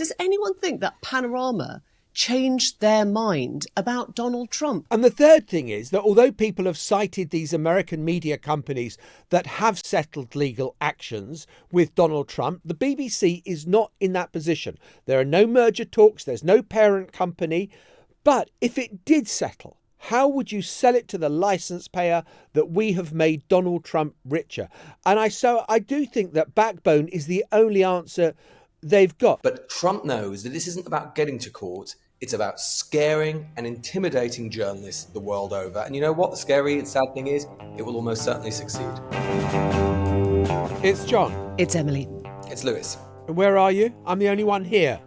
Does anyone think that Panorama changed their mind about Donald Trump? And the third thing is that although people have cited these American media companies that have settled legal actions with Donald Trump, the BBC is not in that position. There are no merger talks, there's no parent company. But if it did settle, how would you sell it to the licence payer that we have made Donald Trump richer? And I do think that backbone is the only answer they've got. But Trump knows that this isn't about getting to court. It's about scaring and intimidating journalists the world over. And you know what the scary and sad thing is? It will almost certainly succeed. It's John. It's Emily. It's Lewis. Where are you? I'm the only one here.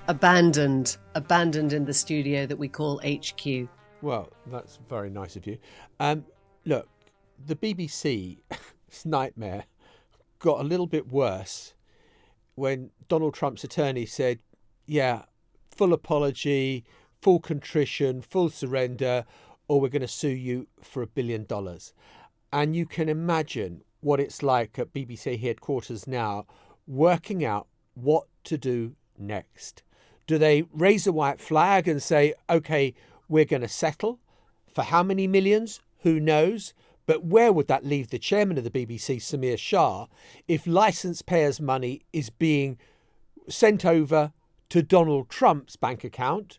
Abandoned in the studio that we call HQ. Well, that's very nice of you. Look, the BBC's nightmare got a little bit worse when Donald Trump's attorney said, yeah, full apology, full contrition, full surrender, or we're going to sue you for $1 billion. And you can imagine what it's like at BBC headquarters now, working out what to do next. Do they raise a white flag and say, OK, we're going to settle? For how many millions? Who knows? But where would that leave the chairman of the BBC, Samir Shah, if licence payers' money is being sent over to Donald Trump's bank account?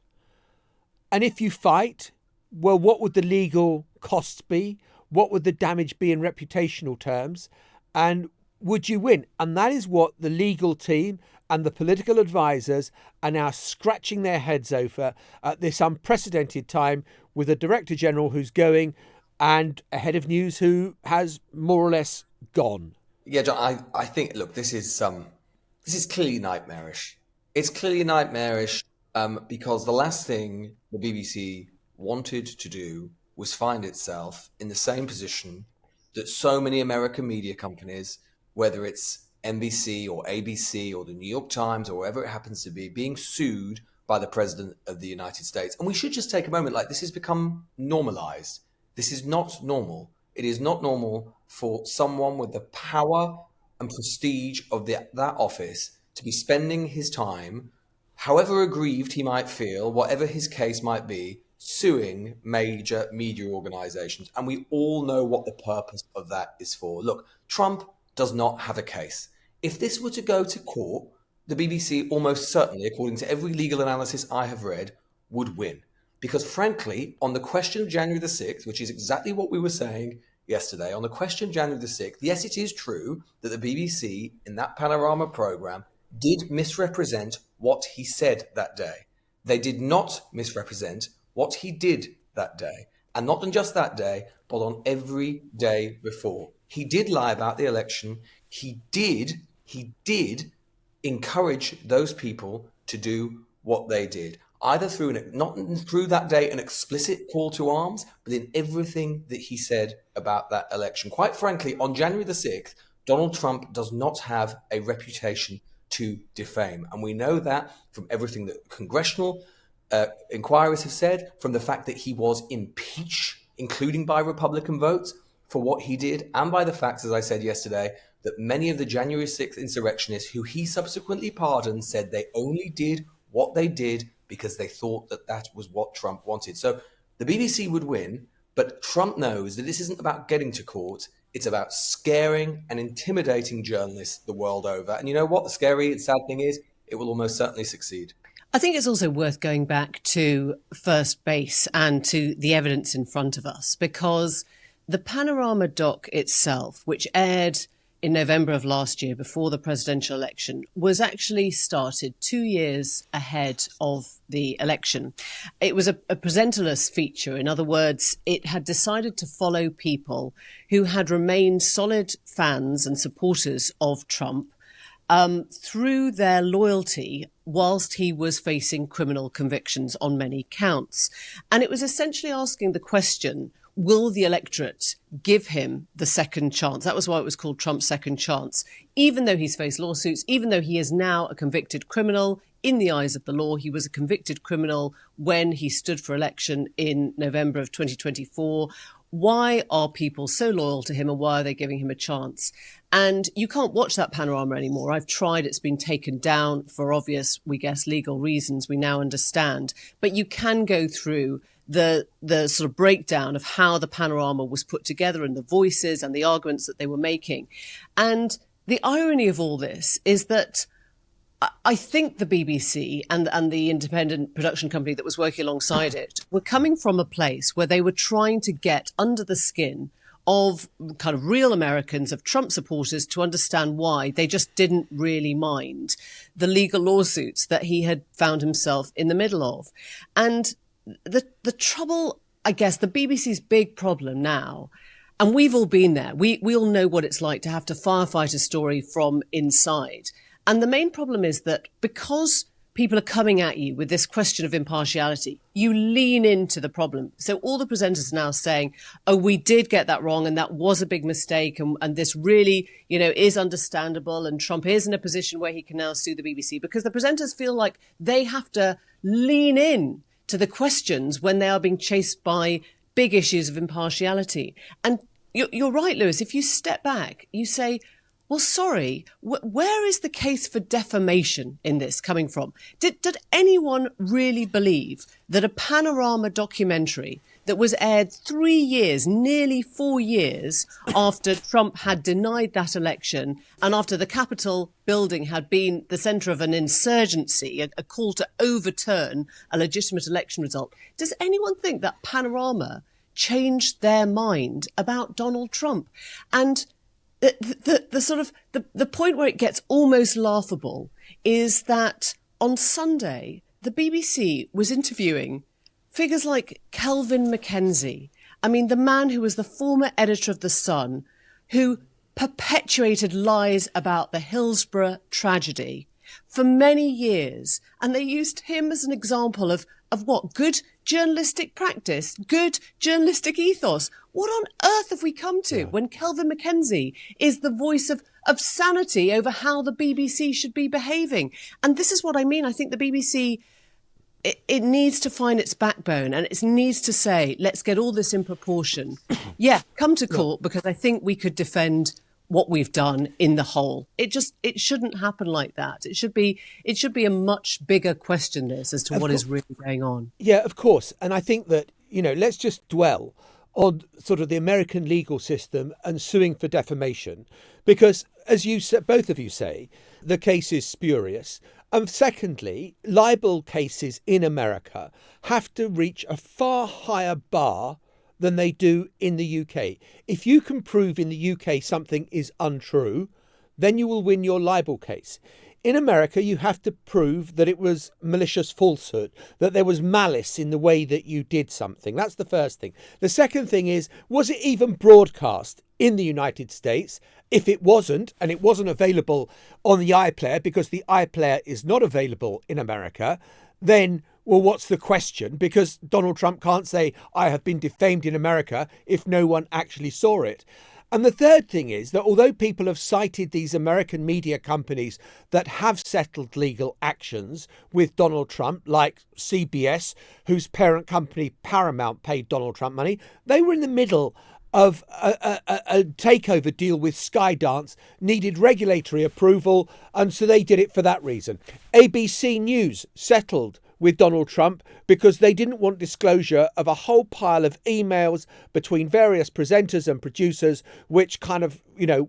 And if you fight, well, what would the legal costs be? What would the damage be in reputational terms? And would you win? And that is what the legal team and the political advisors are now scratching their heads over at this unprecedented time, with a Director General who's going and a head of news who has more or less gone. Yeah, John, I think, look, this is clearly nightmarish. It's clearly nightmarish because the last thing the BBC wanted to do was find itself in the same position that so many American media companies, whether it's NBC or ABC or the New York Times or wherever it happens to be, being sued by the President of the United States. And we should just take a moment, like, this has become normalized. This is not normal. It is not normal for someone with the power and prestige of that office to be spending his time, however aggrieved he might feel, whatever his case might be, suing major media organizations. And we all know what the purpose of that is for. Look, Trump does not have a case. If this were to go to court, the BBC almost certainly, according to every legal analysis I have read, would win. Because frankly, on the question of January the 6th, which is exactly what we were saying yesterday, on the question of January the 6th, yes, it is true that the BBC in that Panorama programme did misrepresent what he said that day. They did not misrepresent what he did that day. And not on just that day, but on every day before. He did lie about the election. He did encourage those people to do what they did, either through not through that day an explicit call to arms, but in everything that he said about that election. Quite frankly, on January the 6th, Donald Trump does not have a reputation to defame. And we know that from everything that congressional inquiries have said, from the fact that he was impeached, including by Republican votes, for what he did, and by the fact, as I said yesterday, that many of the January 6th insurrectionists who he subsequently pardoned said they only did what they did because they thought that that was what Trump wanted. So the BBC would win, but Trump knows that this isn't about getting to court. It's about scaring and intimidating journalists the world over. And you know what the scary and sad thing is? It will almost certainly succeed. I think it's also worth going back to first base and to the evidence in front of us, because the Panorama doc itself, which aired in November of last year before the presidential election, was actually started 2 years ahead of the election. It was a presenterless feature. In other words, it had decided to follow people who had remained solid fans and supporters of Trump through their loyalty whilst he was facing criminal convictions on many counts. And it was essentially asking the question, will the electorate give him the second chance? That was why it was called Trump's second chance. Even though he's faced lawsuits, even though he is now a convicted criminal in the eyes of the law, he was a convicted criminal when he stood for election in November of 2024. Why are people so loyal to him and why are they giving him a chance? And you can't watch that Panorama anymore. I've tried. It's been taken down for obvious, we guess, legal reasons we now understand. But you can go through the sort of breakdown of how the Panorama was put together and the voices and the arguments that they were making. And the irony of all this is that I think the BBC and the independent production company that was working alongside it were coming from a place where they were trying to get under the skin of kind of real Americans, of Trump supporters, to understand why they just didn't really mind the legal lawsuits that he had found himself in the middle of. And the trouble, I guess, the BBC's big problem now, and we've all been there, we all know what it's like to have to firefight a story from inside. And the main problem is that because people are coming at you with this question of impartiality, you lean into the problem. So all the presenters are now saying, oh, we did get that wrong and that was a big mistake. And this really, is understandable. And Trump is in a position where he can now sue the BBC, because the presenters feel like they have to lean in to the questions when they are being chased by big issues of impartiality. And you're right, Lewis, if you step back, you say, well, sorry, where is the case for defamation in this coming from? Did anyone really believe that a Panorama documentary that was aired 3 years, nearly 4 years after Trump had denied that election and after the Capitol building had been the centre of an insurgency, a call to overturn a legitimate election result, does anyone think that Panorama changed their mind about Donald Trump? And the point where it gets almost laughable is that on Sunday, the BBC was interviewing figures like Kelvin Mackenzie. I mean, the man who was the former editor of The Sun, who perpetuated lies about the Hillsborough tragedy for many years. And they used him as an example of what? Good journalistic practice, good journalistic ethos. What on earth have we come to when Kelvin Mackenzie is the voice of sanity over how the BBC should be behaving? And this is what I mean. I think the BBC, it needs to find its backbone and it needs to say, let's get all this in proportion. Come to court, because I think we could defend what we've done in the whole. It shouldn't happen like that. It should be a much bigger question, this, as to what is really going on. Yeah, of course. And I think that, let's just dwell on sort of the American legal system and suing for defamation, because as you said, both of you say, the case is spurious. And secondly, libel cases in America have to reach a far higher bar than they do in the UK. If you can prove in the UK something is untrue, then you will win your libel case. In America, you have to prove that it was malicious falsehood, that there was malice in the way that you did something. That's the first thing. The second thing is, was it even broadcast in the United States? If it wasn't, and it wasn't available on the iPlayer because the iPlayer is not available in America, then, well, what's the question? Because Donald Trump can't say, I have been defamed in America, if no one actually saw it. And the third thing is that although people have cited these American media companies that have settled legal actions with Donald Trump, like CBS, whose parent company Paramount paid Donald Trump money, they were in the middle of a takeover deal with Skydance, needed regulatory approval, and so they did it for that reason. ABC News settled with Donald Trump because they didn't want disclosure of a whole pile of emails between various presenters and producers which kind of,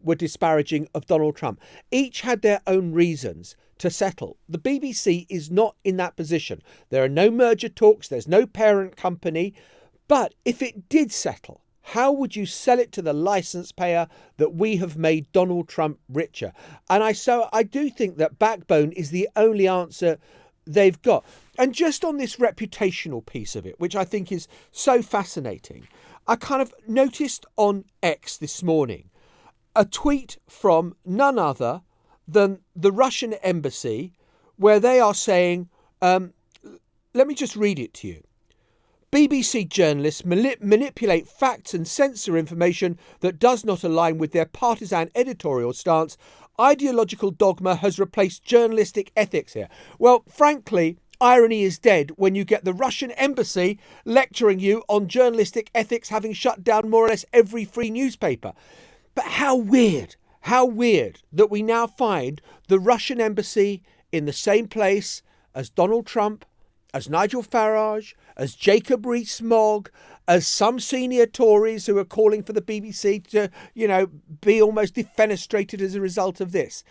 were disparaging of Donald Trump. Each had their own reasons to settle. The BBC is not in that position. There are no merger talks, there's no parent company. But if it did settle, how would you sell it to the licence payer that we have made Donald Trump richer? And I do think that backbone is the only answer they've got. And just on this reputational piece of it, which I think is so fascinating, I kind of noticed on X this morning a tweet from none other than the Russian embassy, where they are saying, let me just read it to you. BBC journalists manipulate facts and censor information that does not align with their partisan editorial stance. Ideological dogma has replaced journalistic ethics here. Well, frankly, irony is dead when you get the Russian embassy lecturing you on journalistic ethics, having shut down more or less every free newspaper. But how weird that we now find the Russian embassy in the same place as Donald Trump, as Nigel Farage, as Jacob Rees-Mogg, as some senior Tories who are calling for the BBC to, be almost defenestrated as a result of this.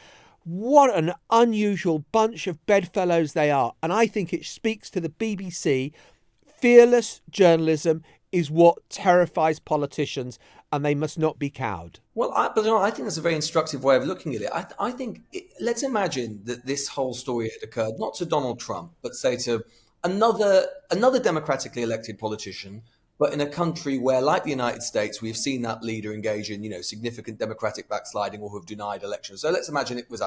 What an unusual bunch of bedfellows they are. And I think it speaks to the BBC. Fearless journalism is what terrifies politicians, and they must not be cowed. Well, I think that's a very instructive way of looking at it. I think, let's imagine that this whole story had occurred not to Donald Trump, but say to another democratically elected politician, but in a country where, like the United States, we've seen that leader engage in, significant democratic backsliding or who have denied elections. So let's imagine it was,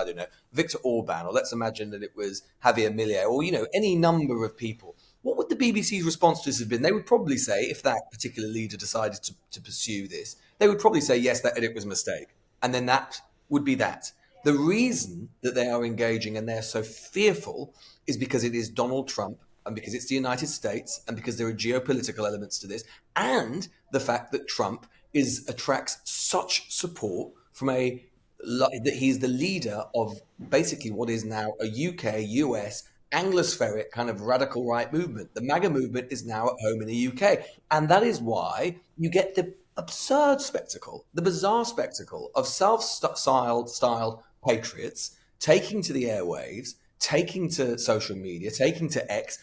Viktor Orban, or let's imagine that it was Javier Milei, or, any number of people. What would the BBC's response to this have been? They would probably say, if that particular leader decided to pursue this, they would probably say, yes, that edit was a mistake. And then that would be that. The reason that they are engaging and they're so fearful is because it is Donald Trump, and because it's the United States, and because there are geopolitical elements to this, and the fact that Trump attracts such support from that he's the leader of basically what is now a UK, US, Anglospheric kind of radical right movement. The MAGA movement is now at home in the UK. And that is why you get the absurd spectacle, the bizarre spectacle of self-styled patriots taking to the airwaves, taking to social media, taking to X,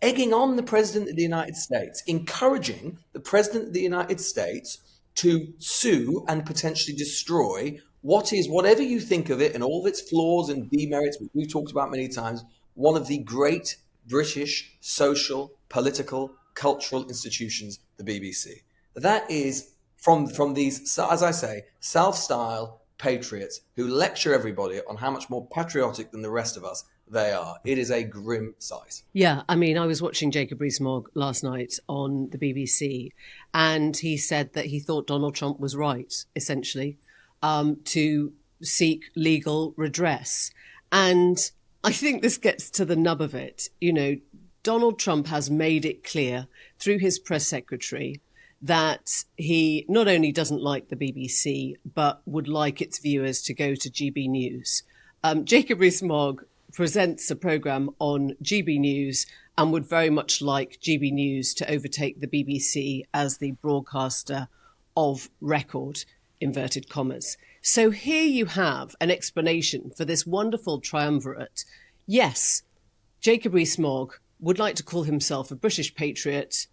egging on the President of the United States, encouraging the President of the United States to sue and potentially destroy whatever you think of it and all of its flaws and demerits, which we've talked about many times, one of the great British social, political, cultural institutions, the BBC. That is from these, as I say, self-styled patriots who lecture everybody on how much more patriotic than the rest of us they are. It is a grim sight. Yeah, I was watching Jacob Rees-Mogg last night on the BBC, and he said that he thought Donald Trump was right, essentially, to seek legal redress. And I think this gets to the nub of it. Donald Trump has made it clear through his press secretary that he not only doesn't like the BBC, but would like its viewers to go to GB News. Jacob Rees-Mogg presents a programme on GB News and would very much like GB News to overtake the BBC as the broadcaster of record, inverted commas. So here you have an explanation for this wonderful triumvirate. Yes, Jacob Rees-Mogg would like to call himself a British patriot,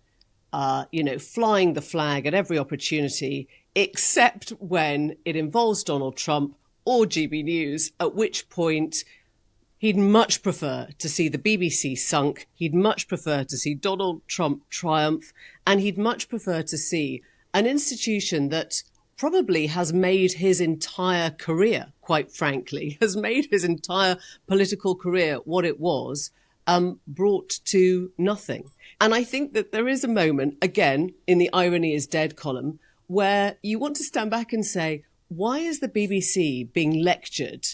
flying the flag at every opportunity, except when it involves Donald Trump or GB News, at which point he'd much prefer to see the BBC sunk, he'd much prefer to see Donald Trump triumph, and he'd much prefer to see an institution that probably has made his entire career, quite frankly, has made his entire political career what it was, brought to nothing. And I think that there is a moment, again, in the Irony is Dead column, where you want to stand back and say, why is the BBC being lectured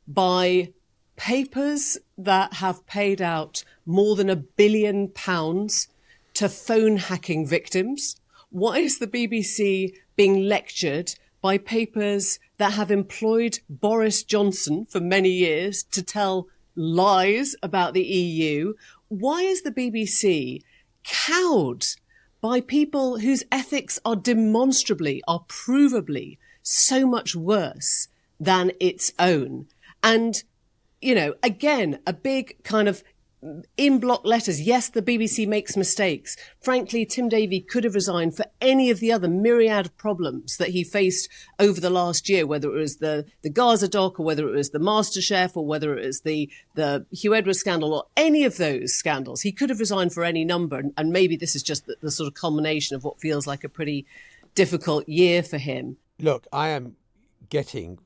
by papers that have paid out more than £1 billion to phone hacking victims? Why is the BBC being lectured by papers that have employed Boris Johnson for many years to tell lies about the EU? Why is the BBC cowed by people whose ethics are demonstrably, are provably so much worse than its own? And, again, a big kind of in block letters. Yes, the BBC makes mistakes. Frankly, Tim Davie could have resigned for any of the other myriad problems that he faced over the last year, whether it was the Gaza doc or whether it was the MasterChef or whether it was the Hugh Edwards scandal or any of those scandals. He could have resigned for any number. And maybe this is just the sort of culmination of what feels like a pretty difficult year for him. Look, I am getting,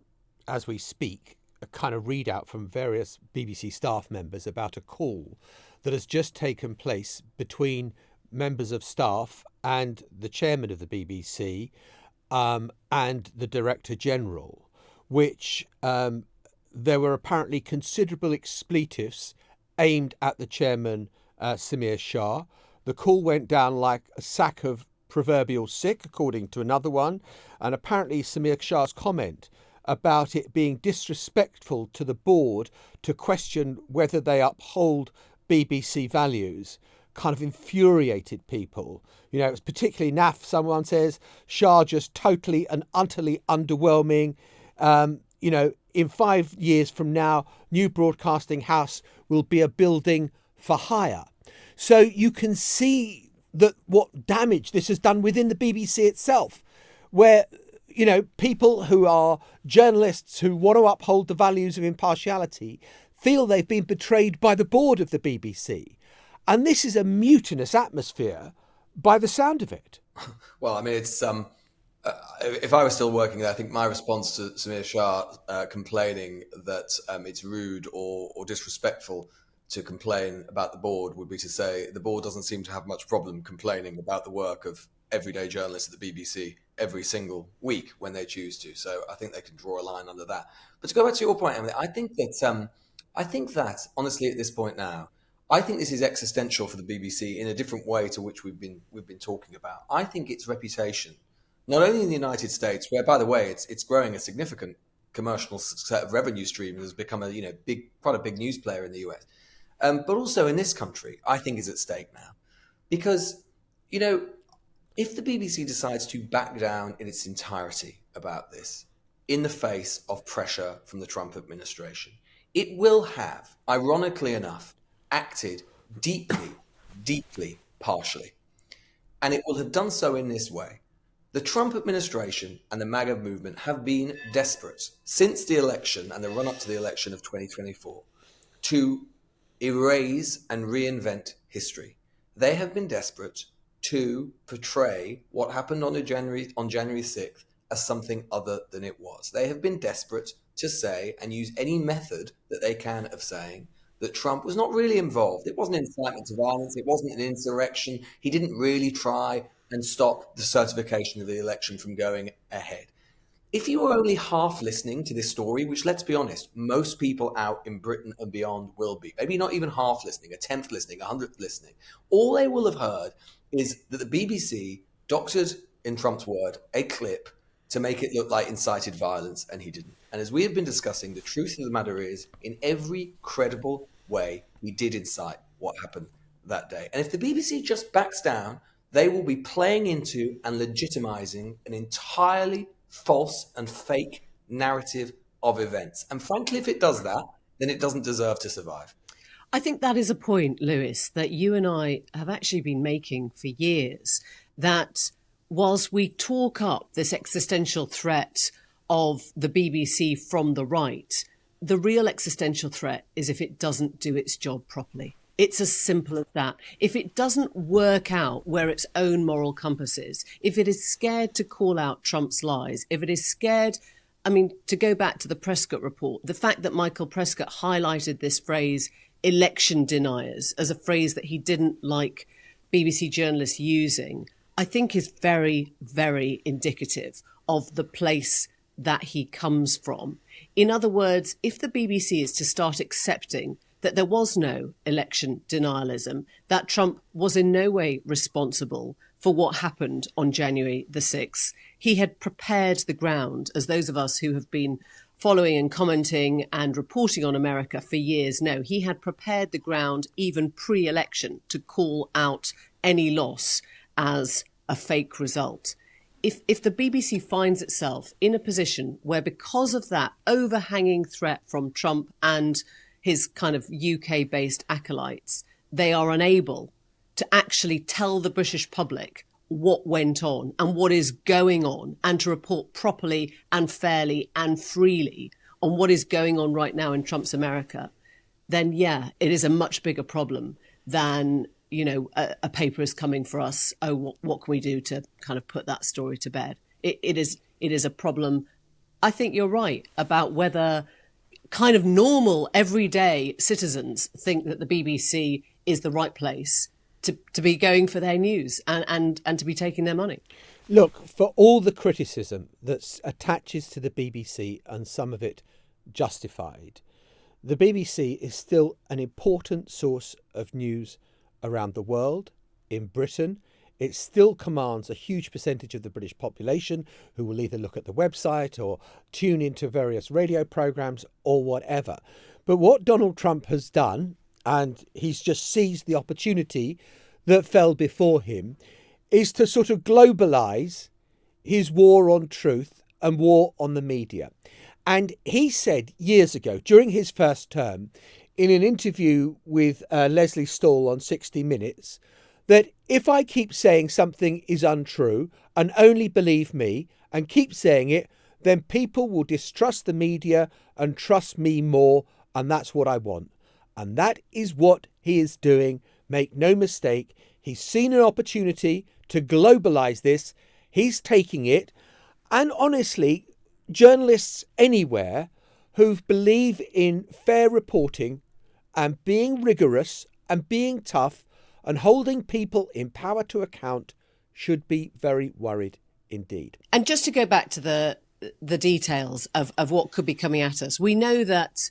as we speak, a kind of readout from various BBC staff members about a call that has just taken place between members of staff and the chairman of the BBC and the Director General, which there were apparently considerable expletives aimed at the chairman, Samir Shah. The call went down like a sack of proverbial sick, according to another one. And apparently Samir Shah's comment about it being disrespectful to the board to question whether they uphold BBC values kind of infuriated people. You know, it's particularly naff, someone says, Shah just totally and utterly underwhelming. You know, in 5 years from now, new broadcasting house will be a building for hire. So you can see that what damage this has done within the BBC itself, where, you know, people who are journalists who want to uphold the values of impartiality feel they've been betrayed by the board of the BBC. And this is a mutinous atmosphere by the sound of it. Well, I mean, it's if I was still working there, I think my response to Samir Shah complaining that it's rude or disrespectful to complain about the board would be to say the board doesn't seem to have much problem complaining about the work of everyday journalists at the BBC every single week when they choose to. So I think they can draw a line under that. But to go back to your point, Emily, I think that honestly at this point now, I think this is existential for the BBC in a different way to which we've been talking about. I think its reputation, not only in the United States, where by the way it's growing a significant commercial set of revenue streams, has become a quite a big news player in the US, but also in this country, I think is at stake now, because if the BBC decides to back down in its entirety about this in the face of pressure from the Trump administration, it will have, ironically enough, acted deeply, deeply partially. And it will have done so in this way. The Trump administration and the MAGA movement have been desperate since the election and the run-up to the election of 2024 to erase and reinvent history. They have been desperate to portray what happened on January 6th as something other than it was. They have been desperate to say and use any method that they can of saying that Trump was not really involved. It wasn't incitement to violence. It wasn't an insurrection. He didn't really try and stop the certification of the election from going ahead. If you were only half listening to this story, which, let's be honest, most people out in Britain and beyond will be, maybe not even half listening, a tenth listening, 100th listening, all they will have heard is that the BBC doctored, in Trump's word, a clip to make it look like incited violence, and he didn't. And as we have been discussing, the truth of the matter is, in every credible way, he did incite what happened that day. And if the BBC just backs down, they will be playing into and legitimizing an entirely false and fake narrative of events. And frankly, if it does that, then it doesn't deserve to survive. I think that is a point, Lewis, that you and I have actually been making for years, that whilst we talk up this existential threat of the BBC from the right, the real existential threat is if it doesn't do its job properly. It's as simple as that. If it doesn't work out where its own moral compass is, if it is scared to call out Trump's lies, if it is scared, to go back to the Prescott report, the fact that Michael Prescott highlighted this phrase, election deniers, as a phrase that he didn't like BBC journalists using, I think is very, very indicative of the place that he comes from. In other words, if the BBC is to start accepting that there was no election denialism, that Trump was in no way responsible for what happened on January the 6th, he had prepared the ground, as those of us who have been following and commenting and reporting on America for years know, he had prepared the ground even pre-election to call out any loss as a fake result. If the BBC finds itself in a position where, because of that overhanging threat from Trump and his kind of UK-based acolytes, they are unable to actually tell the British public what went on and what is going on, and to report properly and fairly and freely on what is going on right now in Trump's America, then yeah, it is a much bigger problem than, a paper is coming for us. Oh, what can we do to kind of put that story to bed? It is a problem. I think you're right about whether kind of normal, everyday citizens think that the BBC is the right place to be going for their news and to be taking their money. Look, for all the criticism that attaches to the BBC, and some of it justified, the BBC is still an important source of news around the world, in Britain. It still commands a huge percentage of the British population who will either look at the website or tune into various radio programmes or whatever. But what Donald Trump has done, and he's just seized the opportunity that fell before him, is to sort of globalise his war on truth and war on the media. And he said years ago, during his first term, in an interview with Leslie Stahl on 60 Minutes, that if I keep saying something is untrue and only believe me and keep saying it, then people will distrust the media and trust me more, and that's what I want. And that is what he is doing. Make no mistake. He's seen an opportunity to globalise this. He's taking it. And honestly, journalists anywhere who believe in fair reporting and being rigorous and being tough and holding people in power to account should be very worried indeed. And just to go back to the details of what could be coming at us, we know that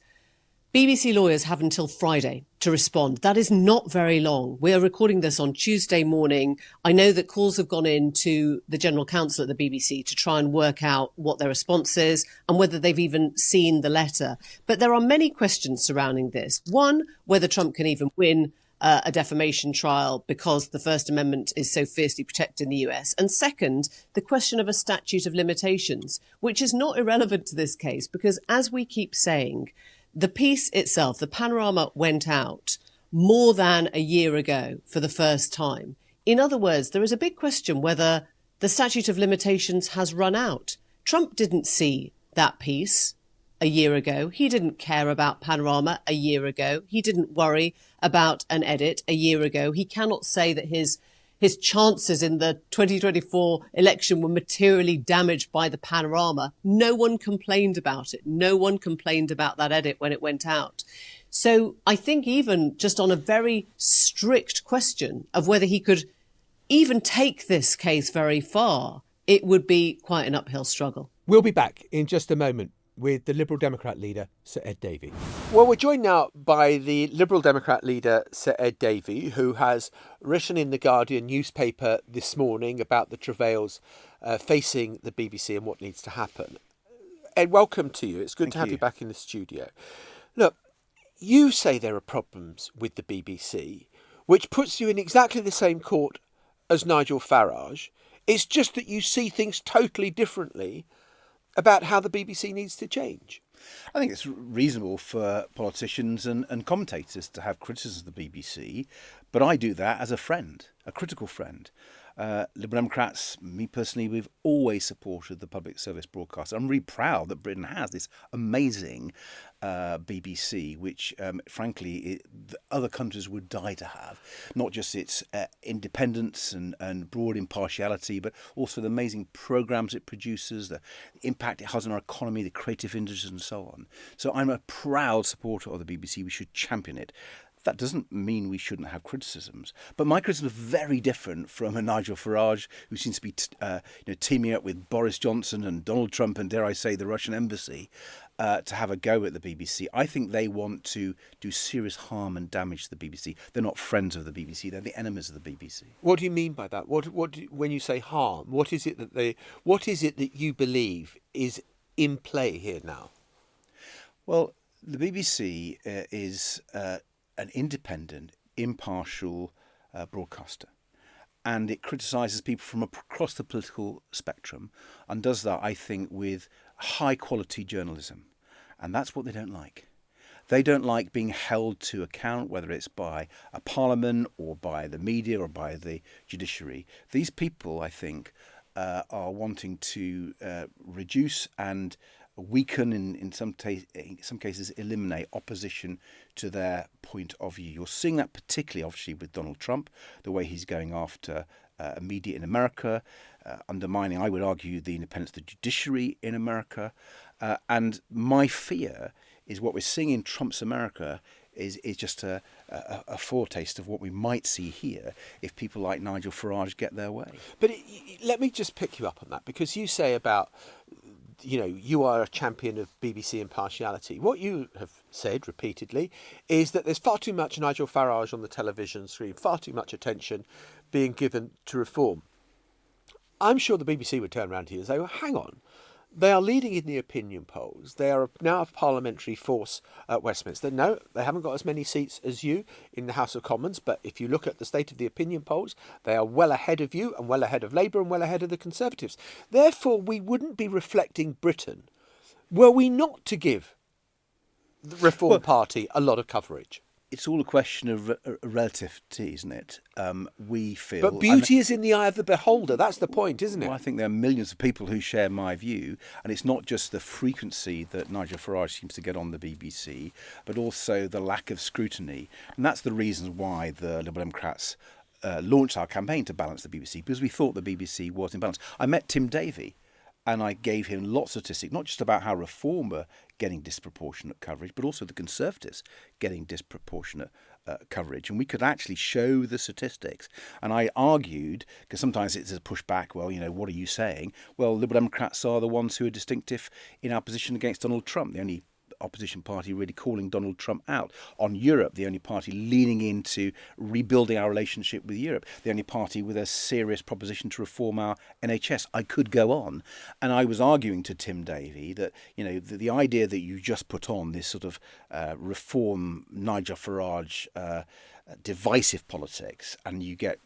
BBC lawyers have until Friday to respond. That is not very long. We are recording this on Tuesday morning. I know that calls have gone in to the General Counsel at the BBC to try and work out what their response is and whether they've even seen the letter. But there are many questions surrounding this. One, whether Trump can even win a defamation trial because the First Amendment is so fiercely protected in the US. And second, the question of a statute of limitations, which is not irrelevant to this case, because as we keep saying, the piece itself, the Panorama, went out more than a year ago for the first time. In other words, there is a big question whether the statute of limitations has run out. Trump didn't see that piece a year ago. He didn't care about Panorama a year ago. He didn't worry about an edit a year ago. He cannot say that his chances in the 2024 election were materially damaged by the Panorama. No one complained about it. No one complained about that edit when it went out. So I think even just on a very strict question of whether he could even take this case very far, it would be quite an uphill struggle. We'll be back in just a moment with the Liberal Democrat leader, Sir Ed Davey. Well, we're joined now by the Liberal Democrat leader, Sir Ed Davey, who has written in the Guardian newspaper this morning about the travails facing the BBC and what needs to happen. Ed, welcome to you. It's good to have you back in the studio. Look, you say there are problems with the BBC, which puts you in exactly the same court as Nigel Farage. It's just that you see things totally differently about how the BBC needs to change. I think it's reasonable for politicians and commentators to have criticisms of the BBC, but I do that as a friend, a critical friend. Liberal Democrats, me personally, we've always supported the public service broadcaster. I'm really proud that Britain has this amazing BBC, which, frankly, other countries would die to have. Not just its independence and broad impartiality, but also the amazing programmes it produces, the impact it has on our economy, the creative industries and so on. So I'm a proud supporter of the BBC. We should champion it. That doesn't mean we shouldn't have criticisms. But my criticism is very different from a Nigel Farage, who seems to be teaming up with Boris Johnson and Donald Trump and, dare I say, the Russian embassy to have a go at the BBC. I think they want to do serious harm and damage to the BBC. They're not friends of the BBC. They're the enemies of the BBC. What do you mean by that? When you say harm, what is it that you believe is in play here now? Well, the BBC is an independent, impartial broadcaster. And it criticises people from across the political spectrum and does that, I think, with high-quality journalism. And that's what they don't like. They don't like being held to account, whether it's by a parliament or by the media or by the judiciary. These people, I think, are wanting to reduce and weaken, in some cases eliminate opposition to their point of view. You're seeing that particularly, obviously, with Donald Trump, the way he's going after media in America, undermining, I would argue, the independence of the judiciary in America. And my fear is what we're seeing in Trump's America is just a foretaste of what we might see here if people like Nigel Farage get their way. But let me just pick you up on that, because you say about you are a champion of BBC impartiality. What you have said repeatedly is that there's far too much Nigel Farage on the television screen, far too much attention being given to reform. I'm sure the BBC would turn around to you and say, well, hang on. They are leading in the opinion polls. They are now a parliamentary force at Westminster. No, they haven't got as many seats as you in the House of Commons, but if you look at the state of the opinion polls, they are well ahead of you and well ahead of Labour and well ahead of the Conservatives. Therefore, we wouldn't be reflecting Britain were we not to give the Reform Party a lot of coverage. It's all a question of relativity, isn't it? We feel... But beauty is in the eye of the beholder. That's the point, isn't it? Well, I think there are millions of people who share my view, and it's not just the frequency that Nigel Farage seems to get on the BBC, but also the lack of scrutiny. And that's the reason why the Liberal Democrats launched our campaign to balance the BBC, because we thought the BBC was in balance. I met Tim Davie, and I gave him lots of statistics, not just about how Reform were getting disproportionate coverage, but also the Conservatives getting disproportionate coverage. And we could actually show the statistics. And I argued, because sometimes it's a pushback, well, what are you saying? Well, Liberal Democrats are the ones who are distinctive in our position against Donald Trump, the only opposition party really calling Donald Trump out. On Europe, the only party leaning into rebuilding our relationship with Europe, the only party with a serious proposition to reform our NHS. I could go on. And I was arguing to Tim Davie that, the idea that you just put on this sort of reform Nigel Farage divisive politics and you get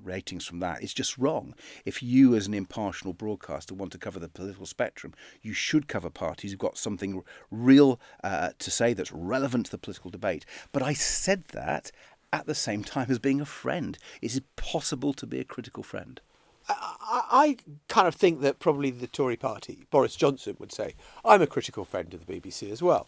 ratings from that is just wrong. If you as an impartial broadcaster want to cover the political spectrum, you should cover parties who've got something real to say that's relevant to the political debate. But I said that at the same time as being a friend. Is it possible to be a critical friend? I kind of think that probably the Tory party, Boris Johnson, would say, I'm a critical friend of the BBC as well.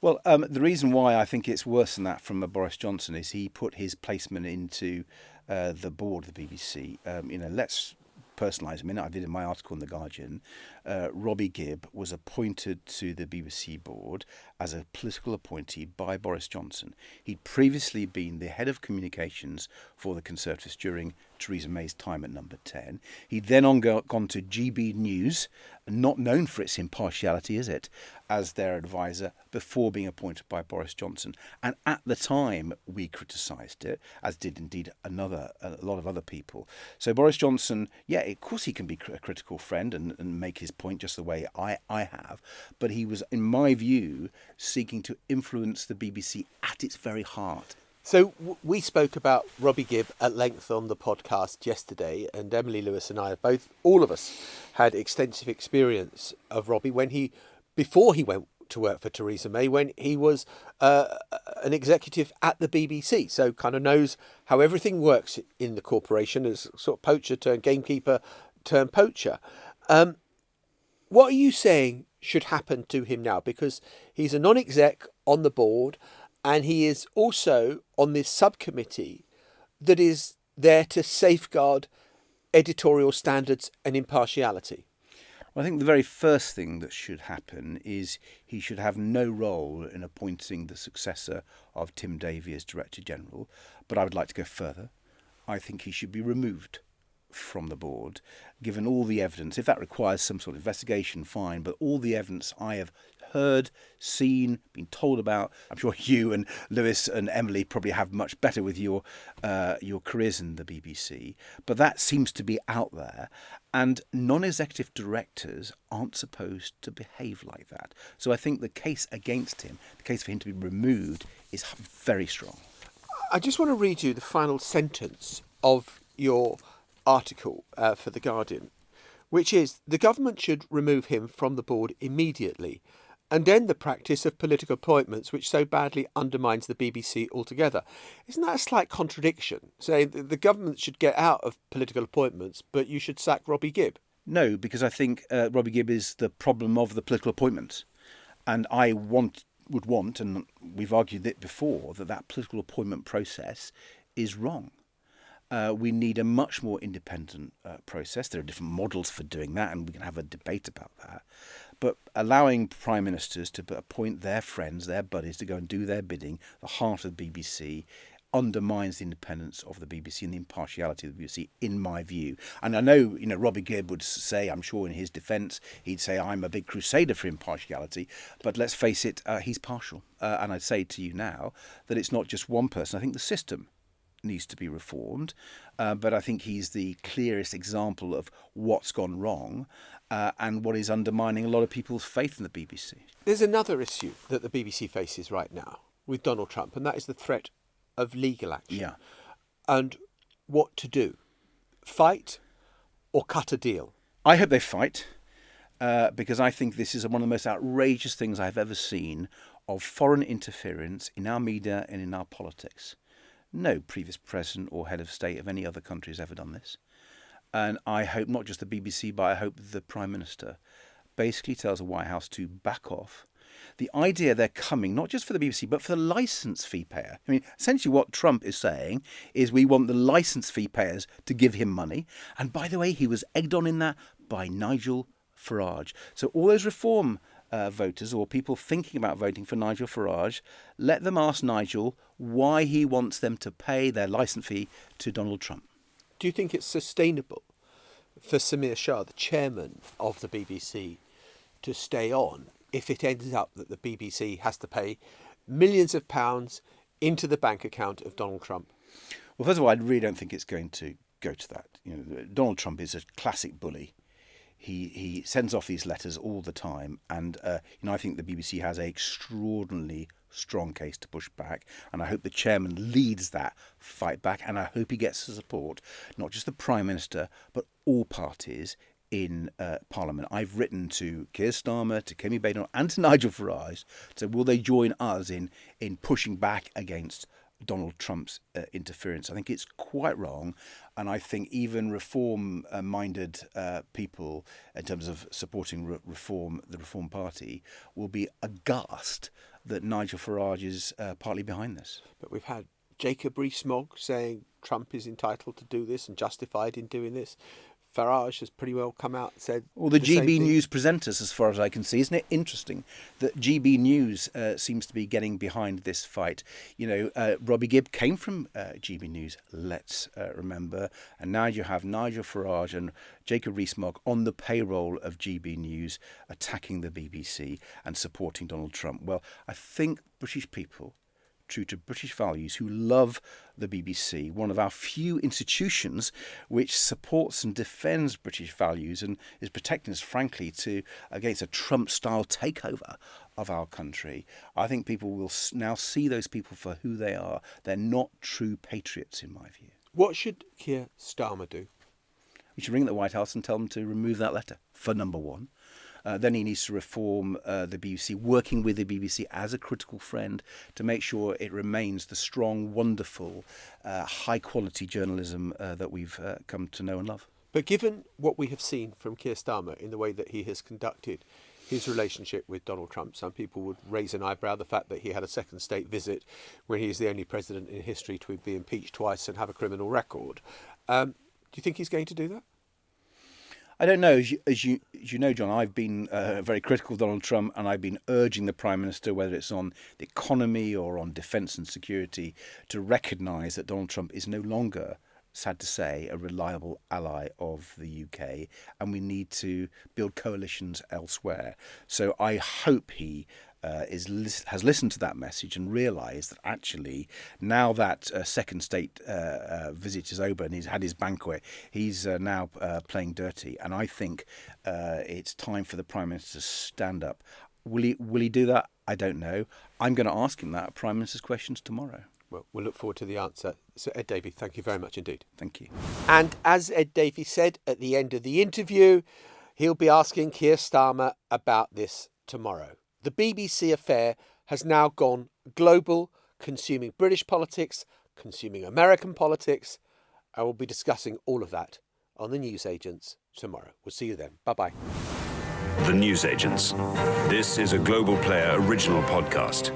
Well, the reason why I think it's worse than that from Boris Johnson is he put his placement into the board of the BBC. Let's personalise a minute. I did in my article in The Guardian. Robbie Gibb was appointed to the BBC board as a political appointee by Boris Johnson. He'd previously been the head of communications for the Conservatives during Theresa May's time at Number 10. He'd then gone to GB News, not known for its impartiality, is it, as their advisor before being appointed by Boris Johnson. And at the time, we criticised it, as did indeed a lot of other people. So Boris Johnson, of course he can be a critical friend and make his point just the way I have. But he was, in my view, seeking to influence the BBC at its very heart. So we spoke about Robbie Gibb at length on the podcast yesterday, and Emily Lewis and I have all of us, had extensive experience of Robbie before he went to work for Theresa May, when he was an executive at the BBC, so kind of knows how everything works in the corporation as sort of poacher turned gamekeeper turned poacher. What are you saying should happen to him now? Because he's a non-exec on the board, and he is also on this subcommittee that is there to safeguard editorial standards and impartiality. Well, I think the very first thing that should happen is he should have no role in appointing the successor of Tim Davie as Director General. But I would like to go further. I think he should be removed from the board, given all the evidence. If that requires some sort of investigation, fine, but all the evidence I have heard, seen, been told about, I'm sure you and Lewis and Emily probably have much better with your careers in the BBC, but that seems to be out there, and non-executive directors aren't supposed to behave like that. So I think the case against him, the case for him to be removed, is very strong. I just want to read you the final sentence of your article for The Guardian, which is, the government should remove him from the board immediately and end the practice of political appointments which so badly undermines the BBC altogether. Isn't that a slight contradiction, saying that the government should get out of political appointments, but you should sack Robbie Gibb? No, because I think Robbie Gibb is the problem of the political appointments. And I would want, and we've argued it before, that political appointment process is wrong. We need a much more independent process. There are different models for doing that, and we can have a debate about that. But allowing prime ministers to appoint their friends, their buddies, to go and do their bidding, the heart of the BBC, undermines the independence of the BBC and the impartiality of the BBC, in my view. And I know, Robbie Gibb would say, I'm sure in his defence, he'd say, I'm a big crusader for impartiality. But let's face it, he's partial. And I'd say to you now that it's not just one person. I think the system needs to be reformed. But I think he's the clearest example of what's gone wrong and what is undermining a lot of people's faith in the BBC. There's another issue that the BBC faces right now with Donald Trump, and that is the threat of legal action. Yeah. And what to do? Fight or cut a deal? I hope they fight, because I think this is one of the most outrageous things I've ever seen of foreign interference in our media and in our politics. No previous president or head of state of any other country has ever done this. And I hope not just the BBC, but I hope the Prime Minister basically tells the White House to back off. The idea they're coming, not just for the BBC, but for the licence fee payer. I mean, essentially what Trump is saying is we want the licence fee payers to give him money. And by the way, he was egged on in that by Nigel Farage. So all those reform voters or people thinking about voting for Nigel Farage, let them ask Nigel why he wants them to pay their licence fee to Donald Trump. Do you think it's sustainable for Samir Shah, the chairman of the BBC, to stay on if it ends up that the BBC has to pay millions of pounds into the bank account of Donald Trump? Well, first of all, I really don't think it's going to go to that. Donald Trump is a classic bully. He sends off these letters all the time, and I think the BBC has an extraordinarily strong case to push back, and I hope the chairman leads that fight back, and I hope he gets the support, not just the Prime Minister, but all parties in Parliament. I've written to Keir Starmer, to Kemi Badenoch, and to Nigel Farage, so will they join us in pushing back against Donald Trump's interference? I think it's quite wrong, and I think even reform-minded people, in terms of supporting the Reform Party, will be aghast that Nigel Farage is partly behind this. But we've had Jacob Rees-Mogg saying Trump is entitled to do this and justified in doing this. Farage has pretty well come out and said... Well, the GB News presenters, as far as I can see, isn't it interesting that GB News seems to be getting behind this fight? Robbie Gibb came from GB News, let's remember, and now you have Nigel Farage and Jacob Rees-Mogg on the payroll of GB News attacking the BBC and supporting Donald Trump. Well, I think British people, true to British values, who love the BBC, one of our few institutions which supports and defends British values and is protecting us, frankly, against a Trump-style takeover of our country. I think people will now see those people for who they are. They're not true patriots, in my view. What should Keir Starmer do? We should ring the White House and tell them to remove that letter, for number one. Then he needs to reform the BBC, working with the BBC as a critical friend to make sure it remains the strong, wonderful, high-quality journalism that we've come to know and love. But given what we have seen from Keir Starmer in the way that he has conducted his relationship with Donald Trump, some people would raise an eyebrow, the fact that he had a second state visit when he is the only president in history to be impeached twice and have a criminal record. Do you think he's going to do that? I don't know. As you know, John, I've been very critical of Donald Trump, and I've been urging the Prime Minister, whether it's on the economy or on defence and security, to recognise that Donald Trump is no longer, sad to say, a reliable ally of the UK, and we need to build coalitions elsewhere. So I hope he has listened to that message and realised that actually now that second state visit is over and he's had his banquet, he's now playing dirty. And I think it's time for the Prime Minister to stand up. Will he do that? I don't know. I'm going to ask him that at Prime Minister's Questions tomorrow. Well, we'll look forward to the answer. So, Ed Davey, thank you very much indeed. Thank you. And as Ed Davey said at the end of the interview, he'll be asking Keir Starmer about this tomorrow. The BBC affair has now gone global, consuming British politics, consuming American politics, and we'll be discussing all of that on The Newsagents tomorrow. We'll see you then. Bye-bye. The Newsagents. This is a Global Player original podcast.